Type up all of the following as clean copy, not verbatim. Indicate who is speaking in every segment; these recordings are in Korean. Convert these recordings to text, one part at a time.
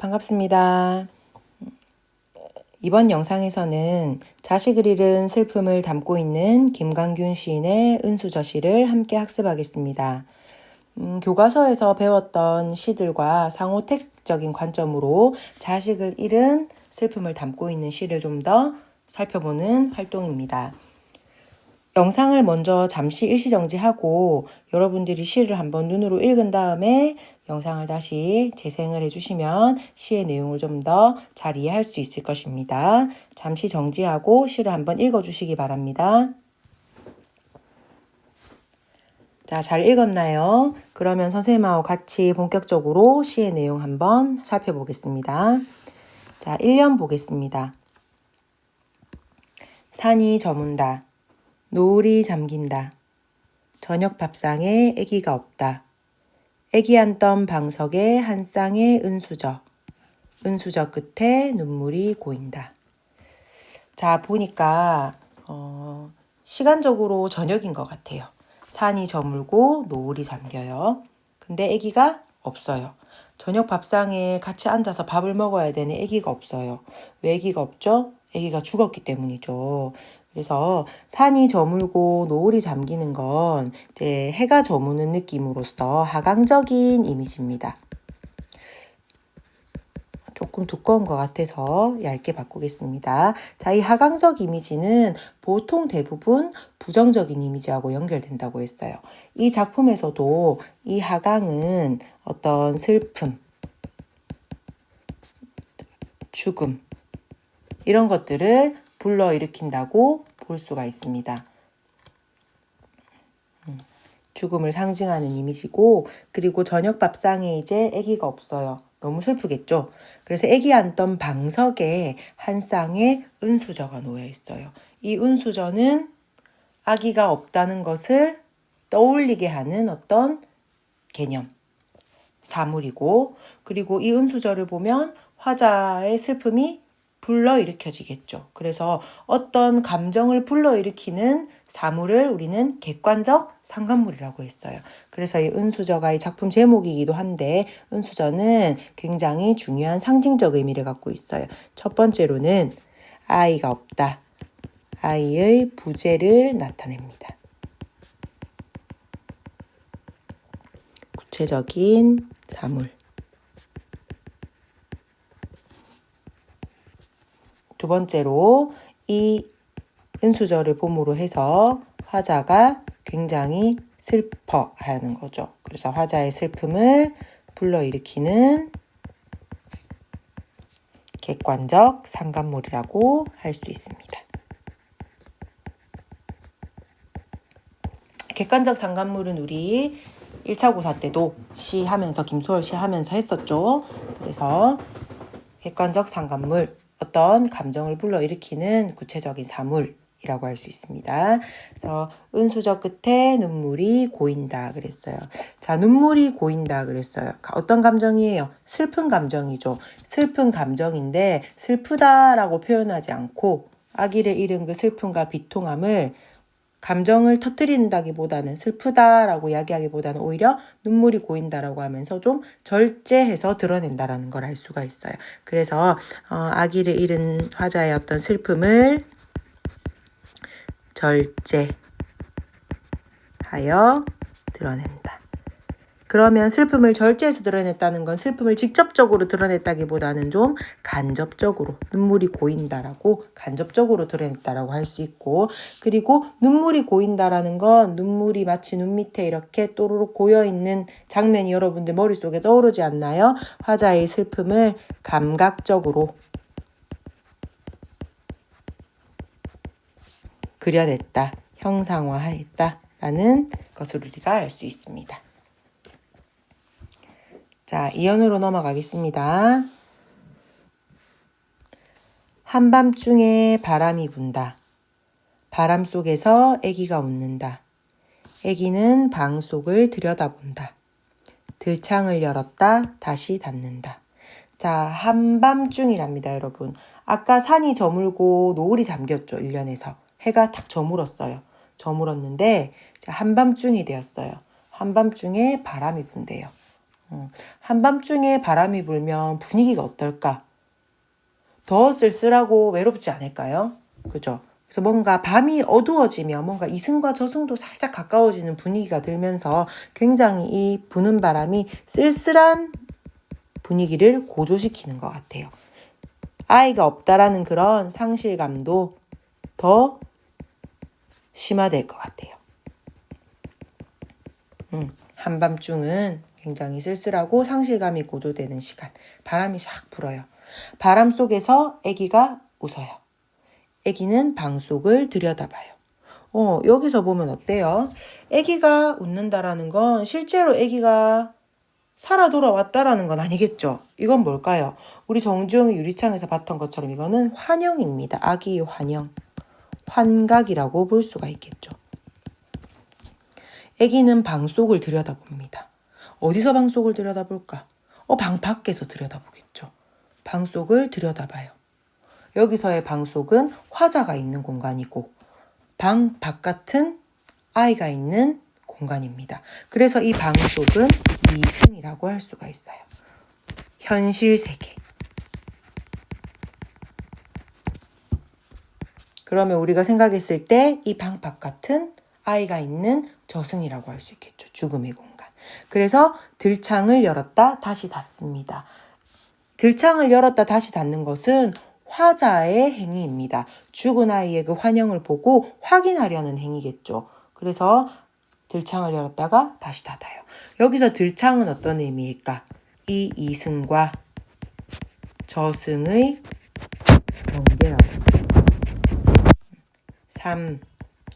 Speaker 1: 반갑습니다. 이번 영상에서는 자식을 잃은 슬픔을 담고 있는 김강균 시인의 은수저시를 함께 학습하겠습니다. 교과서에서 배웠던 시들과 상호 텍스트적인 관점으로 자식을 잃은 슬픔을 담고 있는 시를 좀 더 살펴보는 활동입니다. 영상을 먼저 잠시 일시정지하고 여러분들이 시를 한번 눈으로 읽은 다음에 영상을 다시 재생을 해주시면 시의 내용을 좀 더 잘 이해할 수 있을 것입니다. 잠시 정지하고 시를 한번 읽어주시기 바랍니다. 자, 잘 읽었나요? 그러면 선생님하고 같이 본격적으로 시의 내용 한번 살펴보겠습니다. 자, 1년 보겠습니다. 산이 저문다. 노을이 잠긴다. 저녁 밥상에 애기가 없다. 애기 앉던 방석에 한 쌍의 은수저. 은수저 끝에 눈물이 고인다. 자, 보니까 시간적으로 저녁인 것 같아요. 산이 저물고 노을이 잠겨요. 근데 애기가 없어요. 저녁 밥상에 같이 앉아서 밥을 먹어야 되는 애기가 없어요. 왜 애기가 없죠? 애기가 죽었기 때문이죠. 그래서 산이 저물고 노을이 잠기는 건 이제 해가 저무는 느낌으로서 하강적인 이미지입니다. 조금 두꺼운 것 같아서 얇게 바꾸겠습니다. 자, 이 하강적 이미지는 보통 대부분 부정적인 이미지하고 연결된다고 했어요. 이 작품에서도 이 하강은 어떤 슬픔, 죽음, 이런 것들을 불러일으킨다고 볼 수가 있습니다. 죽음을 상징하는 이미지고, 그리고 저녁 밥상에 이제 아기가 없어요. 너무 슬프겠죠? 그래서 아기 앉던 방석에 한 쌍의 은수저가 놓여 있어요. 이 은수저는 아기가 없다는 것을 떠올리게 하는 어떤 개념, 사물이고, 그리고 이 은수저를 보면 화자의 슬픔이 불러일으켜지겠죠. 그래서 어떤 감정을 불러일으키는 사물을 우리는 객관적 상관물이라고 했어요. 그래서 이 은수저가 이 작품 제목이기도 한데, 은수저는 굉장히 중요한 상징적 의미를 갖고 있어요. 첫 번째로는 아이가 없다. 아이의 부재를 나타냅니다. 구체적인 사물. 두 번째로 이 은수저를 봄으로 해서 화자가 굉장히 슬퍼하는 거죠. 그래서 화자의 슬픔을 불러일으키는 객관적 상관물이라고 할 수 있습니다. 객관적 상관물은 우리 1차 고사 때도 시하면서 김소월 시하면서 했었죠. 그래서 객관적 상관물, 어떤 감정을 불러일으키는 구체적인 사물이라고 할 수 있습니다. 그래서 은수저 끝에 눈물이 고인다 그랬어요. 자, 눈물이 고인다 그랬어요. 어떤 감정이에요? 슬픈 감정이죠. 슬픈 감정인데 슬프다라고 표현하지 않고 아기를 잃은 그 슬픔과 비통함을 감정을 터뜨린다기보다는 슬프다라고 이야기하기보다는 오히려 눈물이 고인다라고 하면서 좀 절제해서 드러낸다라는 걸 알 수가 있어요. 그래서 아기를 잃은 화자의 어떤 슬픔을 절제하여 드러낸다. 그러면 슬픔을 절제해서 드러냈다는 건 슬픔을 직접적으로 드러냈다기보다는 좀 간접적으로 눈물이 고인다라고 간접적으로 드러냈다라고 할 수 있고, 그리고 눈물이 고인다라는 건 눈물이 마치 눈 밑에 이렇게 또르륵 고여있는 장면이 여러분들 머릿속에 떠오르지 않나요? 화자의 슬픔을 감각적으로 그려냈다, 형상화했다라는 것을 우리가 알 수 있습니다. 자, 이연으로 넘어가겠습니다. 한밤중에 바람이 분다. 바람 속에서 아기가 웃는다. 아기는 방 속을 들여다본다. 들창을 열었다 다시 닫는다. 자, 한밤중이랍니다, 여러분. 아까 산이 저물고 노을이 잠겼죠, 1년에서. 해가 탁 저물었어요. 저물었는데 한밤중이 되었어요. 한밤중에 바람이 분대요. 한밤중에 바람이 불면 분위기가 어떨까? 더 쓸쓸하고 외롭지 않을까요? 그죠? 그래서 뭔가 밤이 어두워지면 뭔가 이승과 저승도 살짝 가까워지는 분위기가 들면서 굉장히 이 부는 바람이 쓸쓸한 분위기를 고조시키는 것 같아요. 아이가 없다라는 그런 상실감도 더 심화될 것 같아요. 한밤중은 굉장히 쓸쓸하고 상실감이 고조되는 시간. 바람이 샥 불어요. 바람 속에서 아기가 웃어요. 아기는 방 속을 들여다봐요. 여기서 보면 어때요? 아기가 웃는다라는 건 실제로 아기가 살아 돌아왔다라는 건 아니겠죠? 이건 뭘까요? 우리 정주영이 유리창에서 봤던 것처럼 이거는 환영입니다. 아기의 환영. 환각이라고 볼 수가 있겠죠. 아기는 방 속을 들여다봅니다. 어디서 방 속을 들여다볼까? 방 밖에서 들여다보겠죠. 방 속을 들여다봐요. 여기서의 방 속은 화자가 있는 공간이고 방 바깥은 아이가 있는 공간입니다. 그래서 이 방 속은 이승이라고 할 수가 있어요. 현실 세계. 그러면 우리가 생각했을 때 이 방 바깥은 아이가 있는 저승이라고 할 수 있겠죠. 죽음의 공간. 그래서 들창을 열었다 다시 닫습니다. 들창을 열었다 다시 닫는 것은 화자의 행위입니다. 죽은 아이의 그 환영을 보고 확인하려는 행위겠죠. 그래서 들창을 열었다가 다시 닫아요. 여기서 들창은 어떤 의미일까? 이 이승과 저승의 경계라고. 삶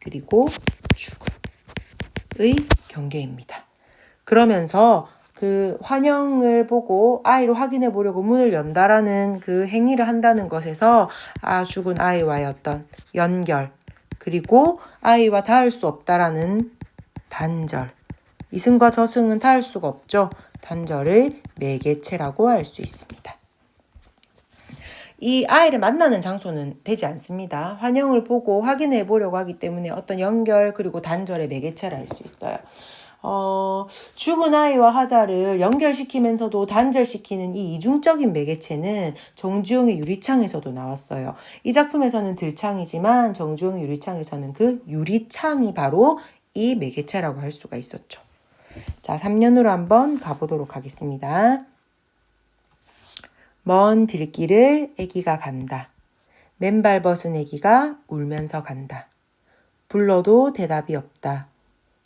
Speaker 1: 그리고 죽음의 경계입니다. 그러면서 그 환영을 보고 아이를 확인해 보려고 문을 연다라는 그 행위를 한다는 것에서 죽은 아이와의 어떤 연결 그리고 아이와 닿을 수 없다라는 단절. 이승과 저승은 닿을 수가 없죠. 단절의 매개체라고 할 수 있습니다. 이 아이를 만나는 장소는 되지 않습니다. 환영을 보고 확인해 보려고 하기 때문에 어떤 연결 그리고 단절의 매개체라 할 수 있어요. 죽은 아이와 화자를 연결시키면서도 단절시키는 이 이중적인 매개체는 정주영의 유리창에서도 나왔어요. 이 작품에서는 들창이지만 정주영의 유리창에서는 그 유리창이 바로 이 매개체라고 할 수가 있었죠. 자, 3년으로 한번 가보도록 하겠습니다. 먼 들길을 아기가 간다. 맨발 벗은 아기가 울면서 간다. 불러도 대답이 없다.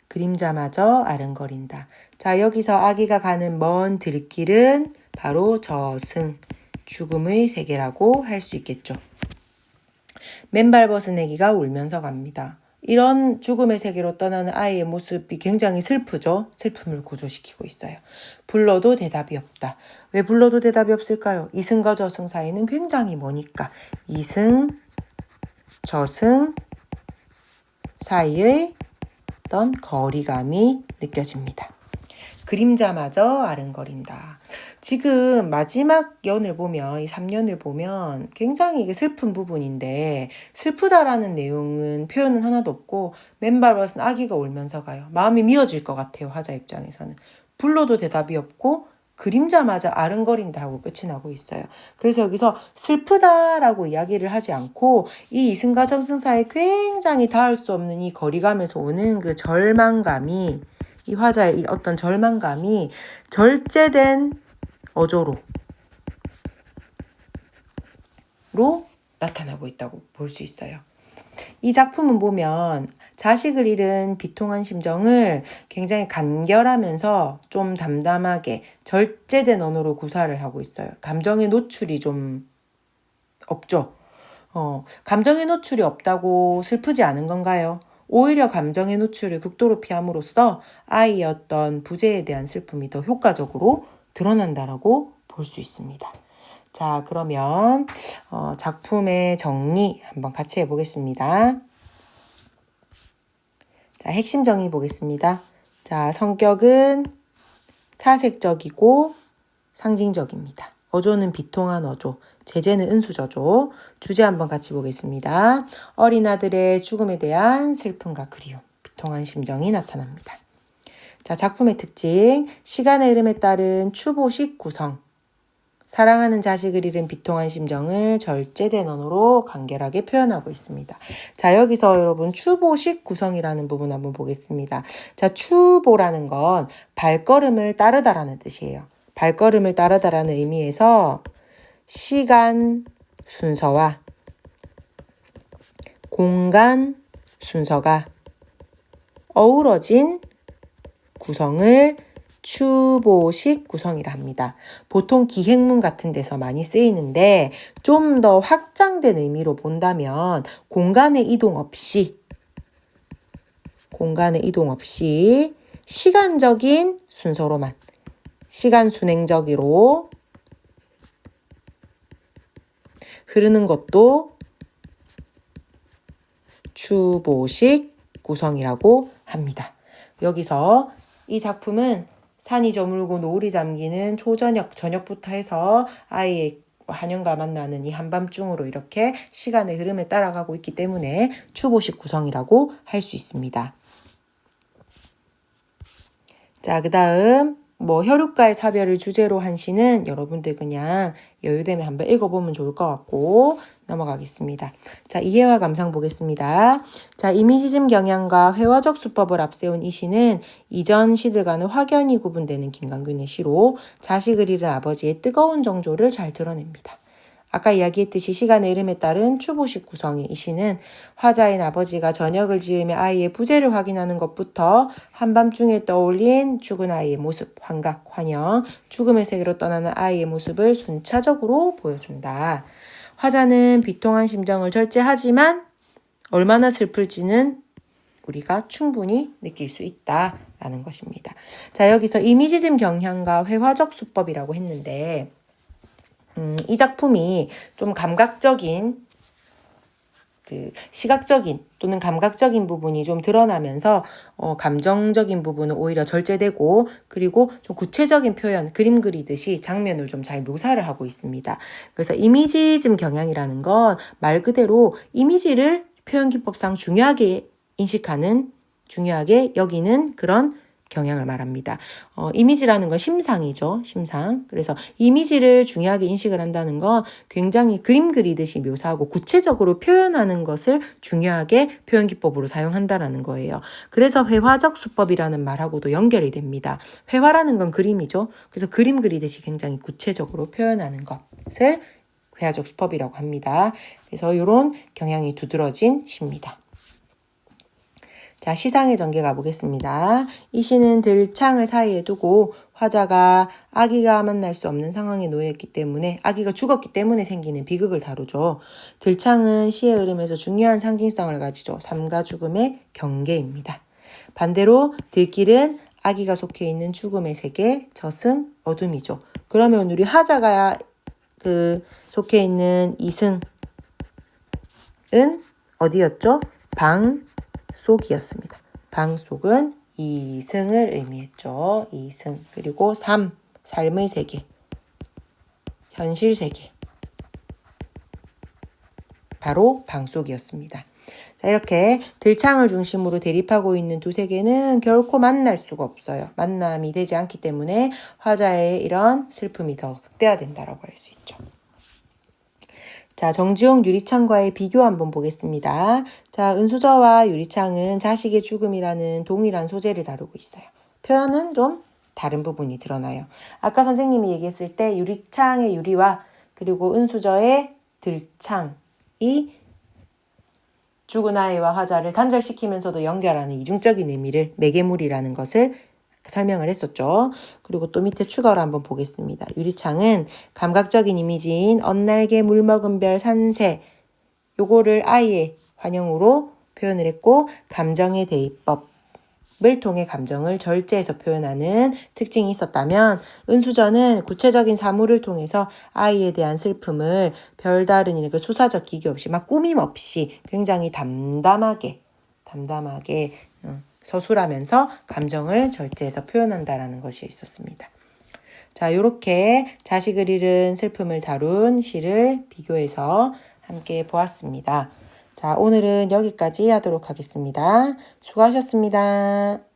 Speaker 1: 그림자마저 아른거린다. 자, 여기서 아기가 가는 먼 들길은 바로 저승, 죽음의 세계라고 할 수 있겠죠. 맨발 벗은 아기가 울면서 갑니다. 이런 죽음의 세계로 떠나는 아이의 모습이 굉장히 슬프죠. 슬픔을 고조시키고 있어요. 불러도 대답이 없다. 왜 불러도 대답이 없을까요? 이승과 저승 사이는 굉장히 머니까. 이승, 저승 사이의 어떤 거리감이 느껴집니다. 그림자마저 아른거린다. 지금 마지막 연을 보면, 이 3년을 보면 굉장히 이게 슬픈 부분인데 슬프다라는 내용은 표현은 하나도 없고 맨발 벗은 아기가 울면서 가요. 마음이 미어질 것 같아요. 화자 입장에서는. 불러도 대답이 없고 그림자마저 아른거린다 하고 끝이 나고 있어요. 그래서 여기서 슬프다라고 이야기를 하지 않고 이 이승과 저승 사이에 굉장히 닿을 수 없는 이 거리감에서 오는 그 절망감이 이 화자의 이 어떤 절망감이 절제된 어조로 나타나고 있다고 볼 수 있어요. 이 작품은 보면 자식을 잃은 비통한 심정을 굉장히 간결하면서 좀 담담하게 절제된 언어로 구사를 하고 있어요. 감정의 노출이 좀 없죠. 감정의 노출이 없다고 슬프지 않은 건가요? 오히려 감정의 노출을 극도로 피함으로써 아이의 어떤 부재에 대한 슬픔이 더 효과적으로 드러난다라고 볼 수 있습니다. 자, 그러면 작품의 정리 한번 같이 해보겠습니다. 자, 핵심 정의 보겠습니다. 자, 성격은 사색적이고 상징적입니다. 어조는 비통한 어조, 제재는 은수저조. 주제 한번 같이 보겠습니다. 어린 아들의 죽음에 대한 슬픔과 그리움, 비통한 심정이 나타납니다. 자, 작품의 특징. 시간의 흐름에 따른 추보식 구성. 사랑하는 자식을 잃은 비통한 심정을 절제된 언어로 간결하게 표현하고 있습니다. 자, 여기서 여러분 추보식 구성이라는 부분 한번 보겠습니다. 자, 추보라는 건 발걸음을 따르다라는 뜻이에요. 발걸음을 따르다라는 의미에서 시간 순서와 공간 순서가 어우러진 구성을 추보식 구성이라 합니다. 보통 기행문 같은 데서 많이 쓰이는데 좀 더 확장된 의미로 본다면 공간의 이동 없이 시간적인 순서로만 시간 순행적으로 흐르는 것도 추보식 구성이라고 합니다. 여기서 이 작품은 산이 저물고 노을이 잠기는 저녁부터 해서 아이의 한영과 만나는 이 한밤중으로 이렇게 시간의 흐름에 따라가고 있기 때문에 추보식 구성이라고 할 수 있습니다. 자, 그 다음 혈육과의 사별을 주제로 한 시는 여러분들 그냥 여유되면 한번 읽어보면 좋을 것 같고 넘어가겠습니다. 자, 이해와 감상 보겠습니다. 자, 이미지즘 경향과 회화적 수법을 앞세운 이 시는 이전 시들과는 확연히 구분되는 김강균의 시로 자식을 잃은 아버지의 뜨거운 정조를 잘 드러냅니다. 아까 이야기했듯이 시간의 흐름에 따른 추보식 구성의 이 시는 화자인 아버지가 저녁을 지으며 아이의 부재를 확인하는 것부터 한밤중에 떠올린 죽은 아이의 모습, 환각, 환영, 죽음의 세계로 떠나는 아이의 모습을 순차적으로 보여준다. 화자는 비통한 심정을 절제하지만 얼마나 슬플지는 우리가 충분히 느낄 수 있다라는 것입니다. 자, 여기서 이미지즘 경향과 회화적 수법이라고 했는데 이 작품이 좀 감각적인 시각적인 또는 감각적인 부분이 좀 드러나면서 감정적인 부분은 오히려 절제되고 그리고 좀 구체적인 표현, 그림 그리듯이 장면을 좀 잘 묘사를 하고 있습니다. 그래서 이미지즘 경향이라는 건 말 그대로 이미지를 표현기법상 중요하게 여기는 그런 경향을 말합니다. 이미지라는 건 심상이죠. 심상. 그래서 이미지를 중요하게 인식을 한다는 건 굉장히 그림 그리듯이 묘사하고 구체적으로 표현하는 것을 중요하게 표현기법으로 사용한다는 거예요. 그래서 회화적 수법이라는 말하고도 연결이 됩니다. 회화라는 건 그림이죠. 그래서 그림 그리듯이 굉장히 구체적으로 표현하는 것을 회화적 수법이라고 합니다. 그래서 이런 경향이 두드러진 시입니다. 자, 시상의 전개 가보겠습니다. 이 시는 들창을 사이에 두고 화자가 아기가 만날 수 없는 상황에 놓여있기 때문에 아기가 죽었기 때문에 생기는 비극을 다루죠. 들창은 시의 흐름에서 중요한 상징성을 가지죠. 삶과 죽음의 경계입니다. 반대로 들길은 아기가 속해 있는 죽음의 세계, 저승, 어둠이죠. 그러면 우리 화자가 속해 있는 이승은 어디였죠? 방속이었습니다. 방속은 이승을 의미했죠. 이승. 그리고 삶의 세계, 현실 세계. 바로 방속이었습니다. 자, 이렇게 들창을 중심으로 대립하고 있는 두 세계는 결코 만날 수가 없어요. 만남이 되지 않기 때문에 화자의 이런 슬픔이 더 극대화된다고 할 수 있죠. 자, 정지용 유리창과의 비교 한번 보겠습니다. 자, 은수저와 유리창은 자식의 죽음이라는 동일한 소재를 다루고 있어요. 표현은 좀 다른 부분이 드러나요. 아까 선생님이 얘기했을 때 유리창의 유리와 그리고 은수저의 들창이 죽은 아이와 화자를 단절시키면서도 연결하는 이중적인 의미를 매개물이라는 것을 설명을 했었죠. 그리고 또 밑에 추가로 한번 보겠습니다. 유리창은 감각적인 이미지인 언날개 물먹은 별 산새 요거를 아이의 환영으로 표현을 했고 감정의 대입법을 통해 감정을 절제해서 표현하는 특징이 있었다면 은수저는 구체적인 사물을 통해서 아이에 대한 슬픔을 별다른 이렇게 수사적 기교 없이 막 꾸밈 없이 굉장히 담담하게 서술하면서 감정을 절제해서 표현한다라는 것이 있었습니다. 자, 이렇게 자식을 잃은 슬픔을 다룬 시를 비교해서 함께 보았습니다. 자, 오늘은 여기까지 하도록 하겠습니다. 수고하셨습니다.